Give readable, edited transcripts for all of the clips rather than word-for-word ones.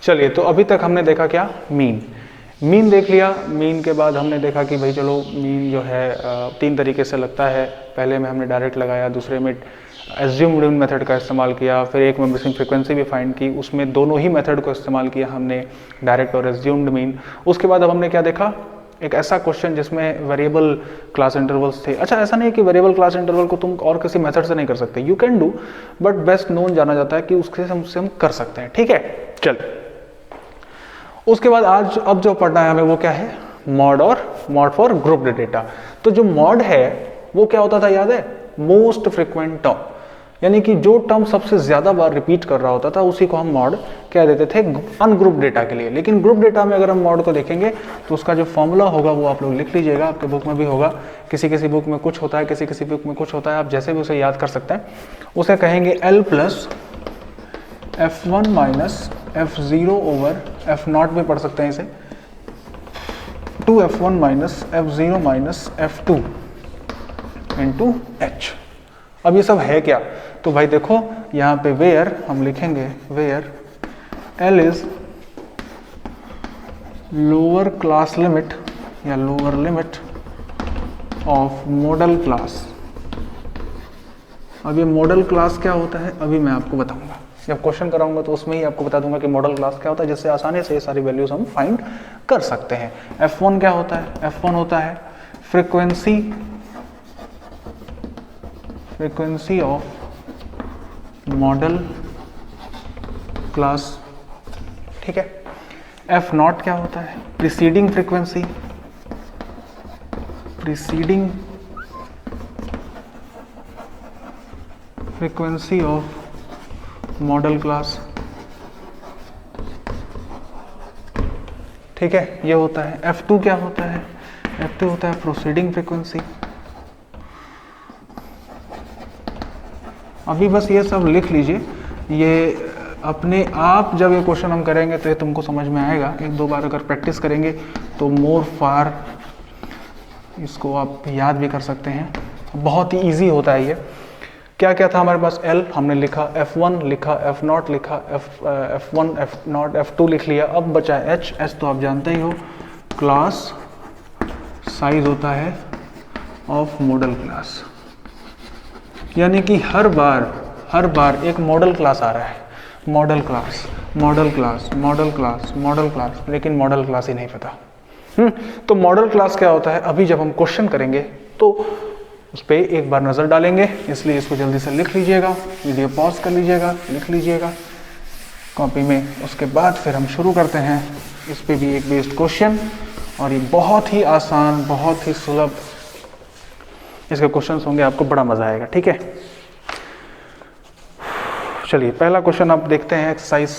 चलिए, तो अभी तक हमने देखा क्या, मीन देख लिया। मीन के बाद हमने देखा कि भाई चलो मीन जो है 3 तरीके से लगता है। पहले में हमने डायरेक्ट लगाया, दूसरे में एज्यूम्ड मीन मेथड का इस्तेमाल किया, फिर एक में मिसिंग फ्रीक्वेंसी भी फाइंड की। उसमें दोनों ही मेथड को इस्तेमाल किया हमने, डायरेक्ट और एज्यूम्ड मीन। उसके बाद अब हमने क्या देखा, एक ऐसा क्वेश्चन जिसमें वेरिएबल क्लास इंटरवल्स थे। अच्छा, ऐसा नहीं है कि वेरिएबल क्लास इंटरवल को तुम और किसी मेथड से नहीं कर सकते, you can do, but best known जाना जाता है कि उससे हम कर सकते हैं। ठीक है, चल उसके बाद आज अब जो पढ़ना है हमें वो क्या है, मॉड फॉर ग्रुप्ड डेटा। तो जो मॉड है वो क्या होता था, याद है, मोस्ट फ्रिक्वेंट टर्म, यानी कि जो टर्म सबसे ज्यादा बार रिपीट कर रहा होता था उसी को हम मॉड कह देते थे अनग्रुप डेटा के लिए। लेकिन ग्रुप डेटा में अगर हम मॉड को देखेंगे तो उसका जो फॉर्मूला होगा वो आप लोग लिख लीजिएगा, आपके बुक में भी होगा। किसी किसी बुक में कुछ होता है, किसी किसी बुक में कुछ होता है, आप जैसे भी उसे याद कर सकते हैं। उसे कहेंगे L plus F1 minus F0 over F0 भी पढ़ सकते हैं इसे, 2F1 minus F0 minus F2 into H। अब ये सब है क्या, तो भाई देखो यहाँ पे वेयर हम लिखेंगे, where L is lower class limit या lower limit of modal class. अब ये मॉडल क्लास क्या होता है अभी मैं आपको बताऊंगा, जब क्वेश्चन कराऊंगा तो उसमें ही आपको बता दूंगा कि मॉडल क्लास क्या होता है, जिससे आसानी से ये सारी वैल्यूज हम फाइंड कर सकते हैं। F1 क्या होता है, F1 होता है फ्रीक्वेंसी ऑफ मॉडल क्लास। ठीक है, F0 क्या होता है, preceding frequency of modal class. ठीक है, ये होता है। F2 क्या होता है, F2 होता है प्रोसीडिंग फ्रीक्वेंसी। अभी बस ये सब लिख लीजिए, ये अपने आप जब ये क्वेश्चन हम करेंगे तो ये तुमको समझ में आएगा। 1-2 बार अगर प्रैक्टिस करेंगे तो मोर फार इसको आप याद भी कर सकते हैं, बहुत ही इजी होता है ये। क्या क्या था हमारे पास, L हमने लिखा, F1 लिखा, F0 लिखा, F1 F0 F2 लिख लिया। अब बचा H तो आप जानते ही हो, क्लास साइज होता है ऑफ मॉडल क्लास, यानी कि हर बार एक मॉडल क्लास आ रहा है, मॉडल क्लास, लेकिन मॉडल क्लास ही नहीं पता। तो मॉडल क्लास क्या होता है, अभी जब हम क्वेश्चन करेंगे तो उस पर एक बार नज़र डालेंगे, इसलिए इसको जल्दी से लिख लीजिएगा, वीडियो पॉज कर लीजिएगा, लिख लीजिएगा कॉपी में। उसके बाद फिर हम शुरू करते हैं। इस पे भी एक बेस्ड क्वेश्चन, और ये बहुत ही आसान, बहुत ही सुलभ इसके क्वेश्चंस होंगे, आपको बड़ा मजा आएगा। ठीक है, चलिए पहला क्वेश्चन आप देखते हैं, एक्सरसाइज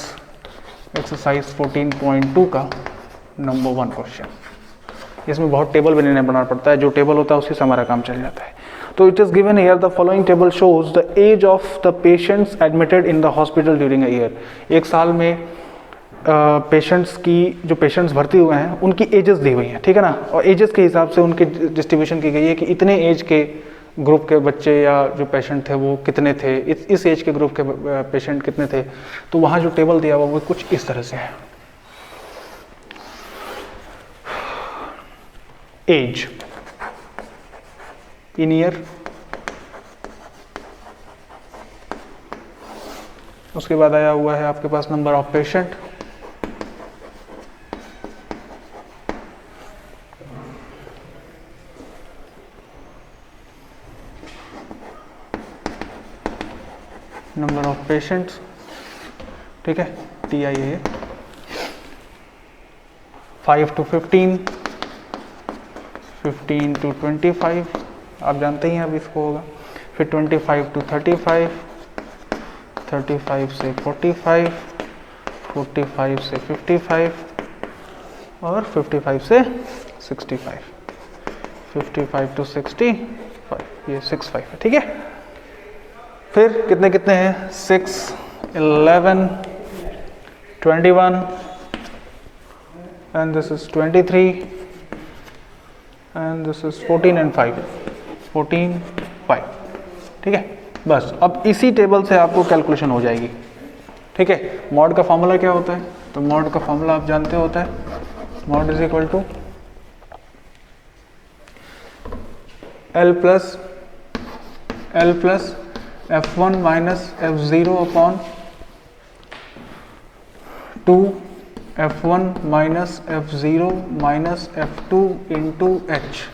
14.2 का नंबर 1 क्वेश्चन। इसमें बहुत टेबल भी नहीं बनाना पड़ता है, जो टेबल होता है उसी से हमारा काम चल जाता है। तो it is given here, the following table shows the age of the patients admitted in the hospital during a year. एक साल में पेशेंट्स की, जो पेशेंट्स भर्ती हुए हैं उनकी एजेस दी हुई हैं, ठीक है ना, और एजेस के हिसाब से उनकी डिस्ट्रीब्यूशन की गई है कि इतने एज के ग्रुप के बच्चे या जो पेशेंट थे वो कितने थे, इस एज के ग्रुप के पेशेंट कितने थे। तो वहाँ जो टेबल दिया हुआ वो कुछ इस तरह से है। एज इन ईयर, उसके बाद आया हुआ है आपके पास number of patient, number of patients, ठीक है, TIA 5 to 15, 15 to 25, आप जानते ही हैं अब इसको होगा। फिर 25 to 35, 35 से 45, 45 से 55 और 55 से 65, 55 to 65, ये 65 है, ठीक है। फिर कितने कितने हैं, 6, 11, 21 and this is 23 and this is 14 and 5, 14, 5, ठीक है। बस अब इसी टेबल से आपको कैलकुलेशन हो जाएगी, ठीक है। मॉड का फॉर्मूला क्या होता है, तो मॉड का फॉर्मूला आप जानते होता है, mode is equal to L plus F1 minus F0 upon 2 F1 minus F0 minus F2 into H।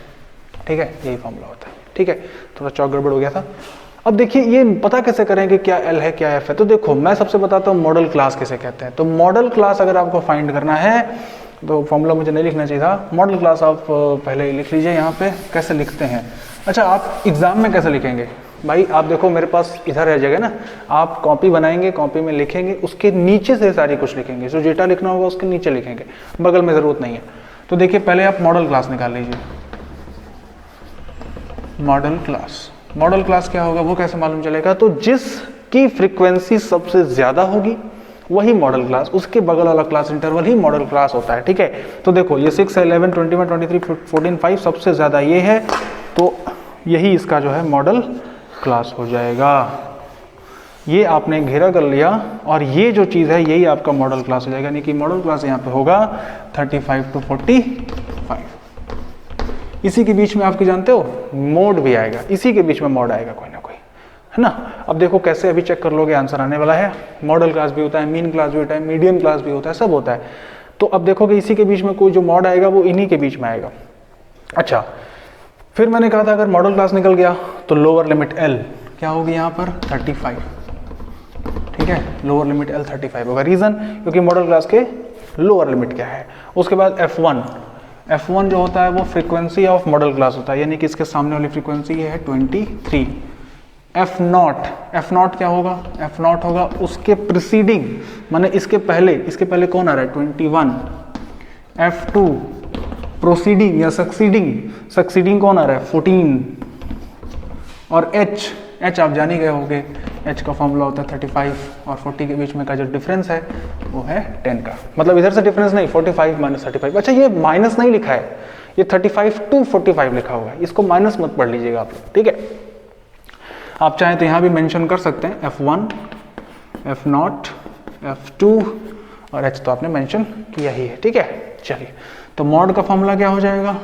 ठीक है, यही फॉर्मूला होता है। ठीक है, थोड़ा चौक गड़बड़ हो गया था। अब देखिए ये पता कैसे करें कि क्या L है क्या F है। तो देखो मैं सबसे बताता हूँ मॉडल क्लास किसे कहते हैं। तो मॉडल क्लास अगर आपको फाइंड करना है तो फॉर्मूला मुझे नहीं लिखना चाहिए था, मॉडल क्लास आप पहले लिख लीजिए। यहाँ पे कैसे लिखते हैं, अच्छा आप एग्जाम में कैसे लिखेंगे भाई, आप देखो मेरे पास इधर है जगह ना, आप कॉपी बनाएंगे, कॉपी में लिखेंगे, उसके नीचे से सारी कुछ लिखेंगे, जो डेटा लिखना होगा उसके नीचे लिखेंगे, बगल में ज़रूरत नहीं है। तो देखिए पहले आप मॉडल क्लास निकाल लीजिए। मॉडल क्लास, मॉडल क्लास क्या होगा वो कैसे मालूम चलेगा, तो जिसकी फ्रीक्वेंसी सबसे ज़्यादा होगी वही मॉडल क्लास, उसके बगल वाला क्लास इंटरवल ही मॉडल क्लास होता है। ठीक है, तो देखो ये 6, 11, 21, 23, 14, 5 सबसे ज़्यादा ये है, तो यही इसका जो है मॉडल क्लास हो जाएगा। ये आपने घेरा कर लिया और ये जो चीज़ है यही आपका मॉडल क्लास हो जाएगा, यानी कि मॉडल क्लास यहाँ पे होगा 35 to 45। इसी के बीच में आपके जानते हो मोड भी आएगा, इसी के बीच में मोड आएगा कोई ना कोई, है ना। अब देखो कैसे अभी चेक कर लोगे, आंसर आने वाला है। मॉडल क्लास भी होता है, मीन क्लास भी होता है, मीडियन क्लास भी होता है, सब होता है। तो अब देखोगे इसी के बीच में कोई जो मॉड आएगा वो इन्हीं के बीच में आएगा। अच्छा, फिर मैंने कहा था अगर मॉडल क्लास निकल गया तो लोअर लिमिट L क्या होगी यहाँ पर 35। ठीक है, लोअर लिमिट L 35 होगा। रीज़न क्योंकि मॉडल क्लास के लोअर लिमिट क्या है। उसके बाद F1 जो होता है वो फ्रीक्वेंसी ऑफ मॉडल क्लास होता है, यानी कि इसके सामने वाली फ्रीक्वेंसी ये है 23। F0 क्या होगा, F0 होगा उसके प्रीसीडिंग, माने इसके पहले कौन आ रहा है 21। F2 प्रोसीडिंग या सक्सीडिंग कौन आ रहा है 14। और H आप जान ही गए होंगे, H का फॉर्मूला होता है 35 और 40 के बीच में का जो डिफरेंस है वो है 10 का, मतलब इधर से डिफरेंस नहीं, 45 माइनस 35। अच्छा ये माइनस नहीं लिखा है, ये 35 to 45 लिखा हुआ है, इसको माइनस मत पढ़ लीजिएगा आप लोग। ठीक है, आप चाहें तो यहाँ भी मेंशन कर सकते हैं F1, F0, F2 और H तो आपने मेंशन किया ही है। ठीक है, चलिए तो मॉड का फॉर्मूला क्या हो जाएगा,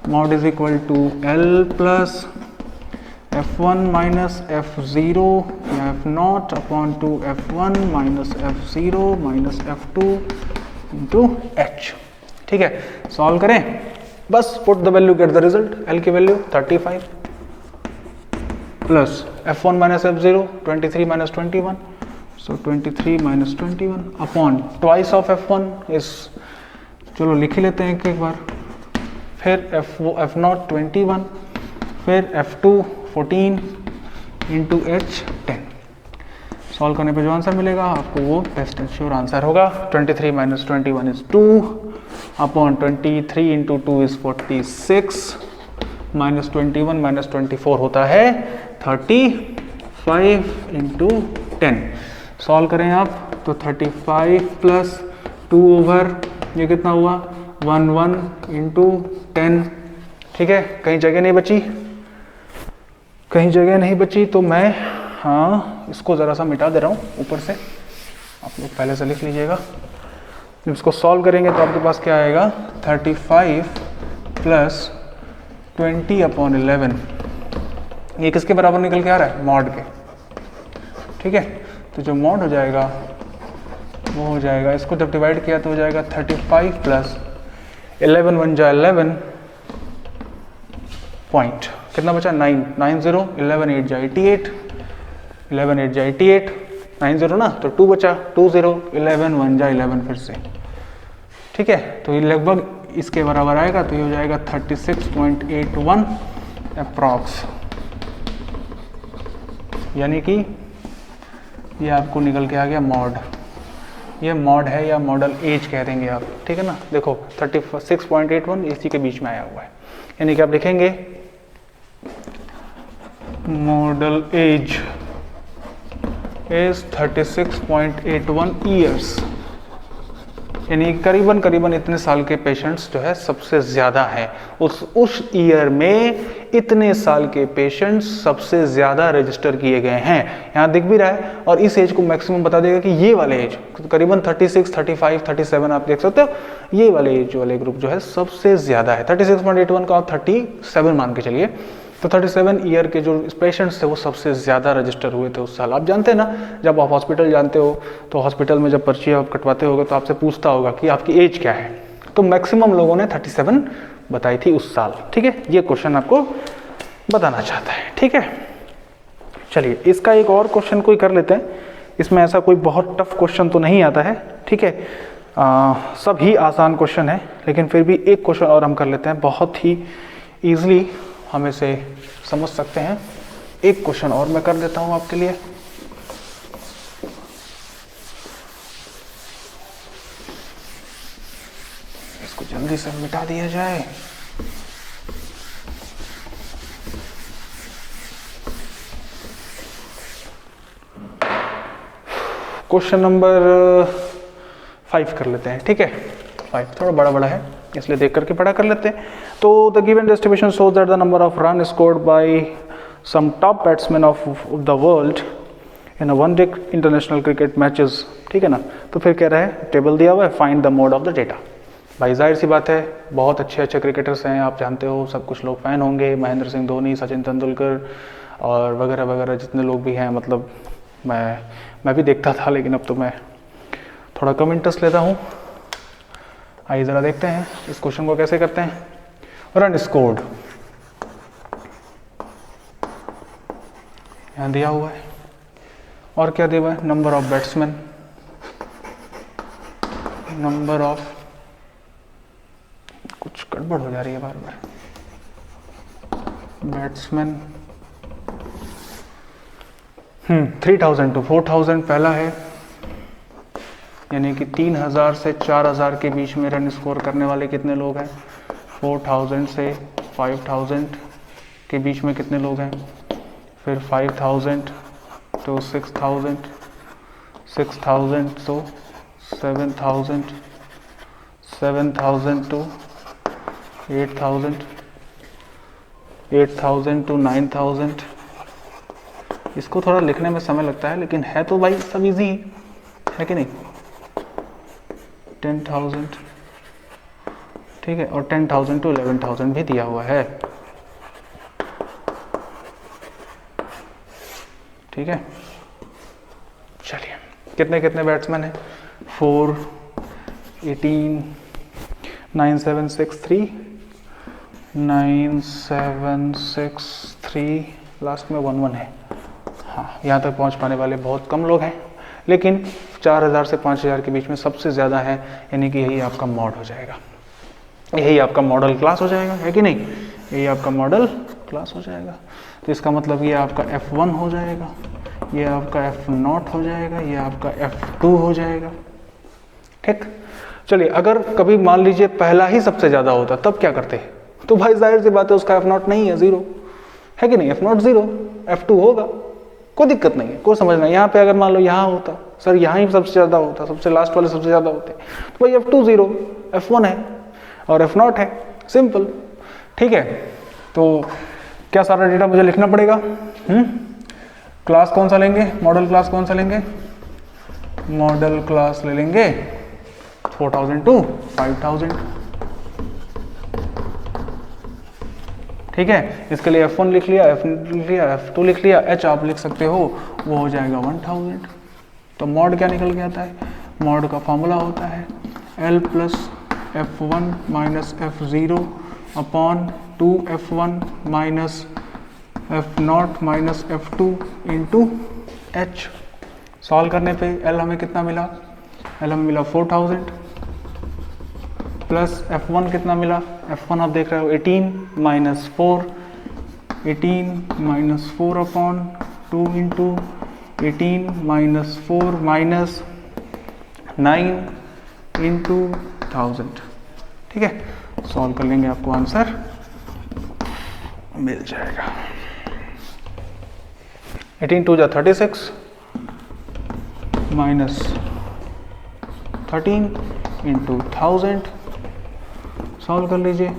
mode is equal to L plus F1 minus F0 या F0 upon 2 F1 minus F0 minus F2 into H। ठीक है, सॉल्व करें बस, put the value get the result. L की value 35 plus F1 minus F0 23 minus 21, so 23 minus 21 upon twice of F1 is, चलो लिख ही लेते हैं एक बार, फिर F0 21, फिर F2 14 इंटू H 10। सॉल्व करने पे जो आंसर मिलेगा आपको वो बेस्ट एंड श्योर आंसर होगा। 23 minus 21 is 2 upon 23 into 2 is 46 minus 21 minus 24 होता है 35 इंटू 10। सॉल्व करें आप तो 35 प्लस 2 ओवर ये कितना हुआ 11 इंटू 10। ठीक है, कहीं जगह नहीं बची, तो मैं इसको ज़रा सा मिटा दे रहा हूँ ऊपर से, आप लोग पहले से लिख लीजिएगा। जब इसको सॉल्व करेंगे तो आपके पास क्या आएगा 35 प्लस 20 अपॉन 11, ये किसके बराबर निकल के आ रहा है मॉड के। ठीक है, तो जो मॉड हो जाएगा वो हो जाएगा, इसको जब डिवाइड किया तो हो जाएगा 35 प्लस 11 1 जा 11 पॉइंट, कितना बचा 9 9 0 11 8 जा 88 11 8 जा 88 9 0 ना, तो 2 बचा 2 0 11 1 जा 11 फिर से। ठीक है, तो ये लगभग इसके बराबर आएगा, तो ये हो जाएगा 36.81 अप्रॉक्स, यानी कि ये आपको निकल के आ गया मॉड। ये मॉड है या मॉडल एज कह देंगे आप। ठीक है ना, देखो 36.81 इसी के बीच में आया हुआ है, यानी कि आप लिखेंगे मॉडल एज इज 36.81 ईयर्स। यानी करीबन करीबन इतने साल के पेशेंट्स जो है सबसे ज़्यादा हैं, उस ईयर में इतने साल के पेशेंट्स सबसे ज़्यादा रजिस्टर किए गए हैं। यहाँ दिख भी रहा है, और इस एज को मैक्सिमम बता देगा कि ये वाले एज करीबन 36, 35, 37 आप देख सकते हो, ये वाले एज वाले ग्रुप जो है सबसे ज़्यादा है। 36.81 का आप 37 मान के चलिए, तो 37 ईयर के जो पेशेंट्स थे वो सबसे ज़्यादा रजिस्टर हुए थे उस साल। आप जानते हैं ना, जब आप हॉस्पिटल जानते हो तो हॉस्पिटल में जब पर्ची आप कटवाते होगे तो आपसे पूछता होगा कि आपकी एज क्या है, तो मैक्सिमम लोगों ने 37 बताई थी उस साल। ठीक है, ये क्वेश्चन आपको बताना चाहता है। ठीक है, चलिए इसका एक और क्वेश्चन कोई कर लेते हैं। इसमें ऐसा कोई बहुत टफ क्वेश्चन तो नहीं आता है, ठीक है, सब ही आसान क्वेश्चन है, लेकिन फिर भी एक क्वेश्चन और हम कर लेते हैं, बहुत ही ईजिली हम इसे समझ सकते हैं। एक क्वेश्चन और मैं कर देता हूं आपके लिए। इसको जल्दी से मिटा दिया जाए। क्वेश्चन नंबर 5 कर लेते हैं। ठीक है, 5 थोड़ा बड़ा बड़ा है इसलिए देख करके पढ़ा कर लेते हैं। तो the given distribution shows that the number of run scored by some top batsman of the world in a one day international cricket matches. ठीक है ना, तो फिर कह रहा है टेबल दिया हुआ है, find the mode of the data. भाई जाहिर सी बात है, बहुत अच्छे अच्छे क्रिकेटर्स हैं, आप जानते हो, सब कुछ लोग फ़ैन होंगे, महेंद्र सिंह धोनी, सचिन तेंदुलकर और वगैरह वगैरह जितने लोग भी हैं, मतलब मैं भी देखता था, लेकिन अब तो मैं थोड़ा कम इंटरेस्ट लेता हूँ। आइए ज़रा देखते हैं इस क्वेश्चन को कैसे करते हैं। रन स्कोर्ड यहाँ दिया हुआ है, और क्या दिया हुआ है, number of batsman, number of, कुछ गड़बड़ हो जा रही है बार बार, बैट्समैन 3000 to 4000 पहला है, यानी कि 3000 से 4000 के बीच में रन स्कोर करने वाले कितने लोग हैं, 4000 से 5000 के बीच में कितने लोग हैं, फिर 5000 तो 6000, 6000 तो 7000, 7000 तो 8000, 8000 to 9000। इसको थोड़ा लिखने में समय लगता है, लेकिन है तो भाई सब इजी है कि नहीं। 10,000, ठीक है, और 10,000 to 11,000 भी दिया हुआ है। ठीक है, चलिए कितने कितने बैट्समैन हैं, 4, 18, 9763, 9763, लास्ट में 11 है। हाँ, यहाँ तक पहुँच पाने वाले बहुत कम लोग हैं, लेकिन 4000 से 5000 के बीच में सबसे ज़्यादा है, यानी कि यही आपका मॉड हो जाएगा, यही आपका मॉडल क्लास हो जाएगा, है कि नहीं, यही आपका मॉडल क्लास हो जाएगा। तो इसका मतलब ये आपका F1 हो जाएगा, ये आपका F0 हो जाएगा, ये आपका F2 हो जाएगा। ठीक, चलिए अगर कभी मान लीजिए पहला ही सबसे ज़्यादा होता तब क्या करते हैं, तो भाई जाहिर सी बात है उसका F0 नहीं है, 0 है कि नहीं, F0 0, F2 होगा, कोई दिक्कत नहीं है, कोई समझना। यहाँ पे अगर मान लो यहाँ होता, सर यहाँ ही सबसे ज़्यादा होता, सबसे लास्ट वाले सबसे ज़्यादा होते, तो भाई F2 0, F1 है और F0 है, सिंपल। ठीक है, तो क्या सारा डेटा मुझे लिखना पड़ेगा। क्लास कौन सा लेंगे, मॉडल क्लास कौन सा लेंगे, मॉडल क्लास ले लेंगे 4000 to 5000। ठीक है, इसके लिए F1 लिख लिया, F लिख लिया, F2 लिख लिया, H आप लिख सकते हो, वो हो जाएगा 1000। तो मॉड क्या निकल के आता है, मॉड का फॉर्मूला होता है L plus F1 minus F0 upon 2F1 minus F0 minus F2 into H। Solve करने पे L हमें कितना मिला, L हमें मिला 4000 प्लस F1 कितना मिला, F1 आप देख रहे हो 18 minus 4, 18 minus 4 upon 2 into 18 minus 4 minus 9 into 1000। ठीक है, सॉल्व कर लेंगे, आपको आंसर मिल जाएगा। 18 2 जा 36 माइनस 13 इंटू 1000 सॉल्व कर लीजिए,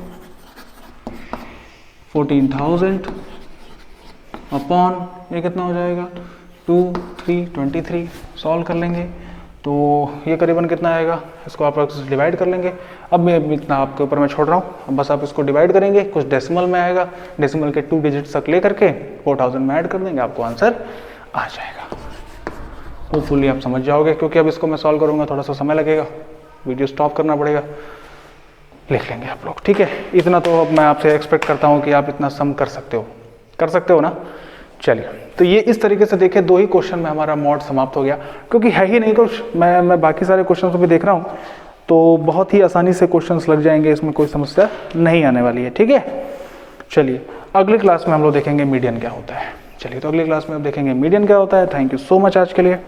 14,000 अपॉन ये कितना हो जाएगा 2, 3, 23 सॉल्व कर लेंगे तो ये करीबन कितना आएगा, इसको आप डिवाइड कर लेंगे। अब मैं इतना आपके ऊपर मैं छोड़ रहा हूँ, अब बस आप इसको डिवाइड करेंगे, कुछ डेसिमल में आएगा, डेसिमल के 2 डिजिट तक ले करके 4000 में ऐड कर देंगे, आपको आंसर आ जाएगा। होपफुली आप समझ जाओगे, क्योंकि अब इसको मैं सॉल्व करूँगा थोड़ा सा समय लगेगा, वीडियो स्टॉप करना पड़ेगा, लिख लेंगे आप लोग, ठीक है। इतना तो अब मैं आपसे एक्सपेक्ट करता हूँ कि आप इतना सम कर सकते हो ना। चलिए, तो ये इस तरीके से देखिए 2 ही क्वेश्चन में हमारा मॉड समाप्त हो गया, क्योंकि है ही नहीं कुछ, मैं बाकी सारे क्वेश्चन को भी देख रहा हूँ तो बहुत ही आसानी से क्वेश्चंस लग जाएंगे, इसमें कोई समस्या नहीं आने वाली है, ठीक है। चलिए, अगली क्लास में हम लोग देखेंगे मीडियन क्या होता है। चलिए, तो अगली क्लास में अब देखेंगे मीडियन क्या होता है। थैंक यू सो मच आज के लिए।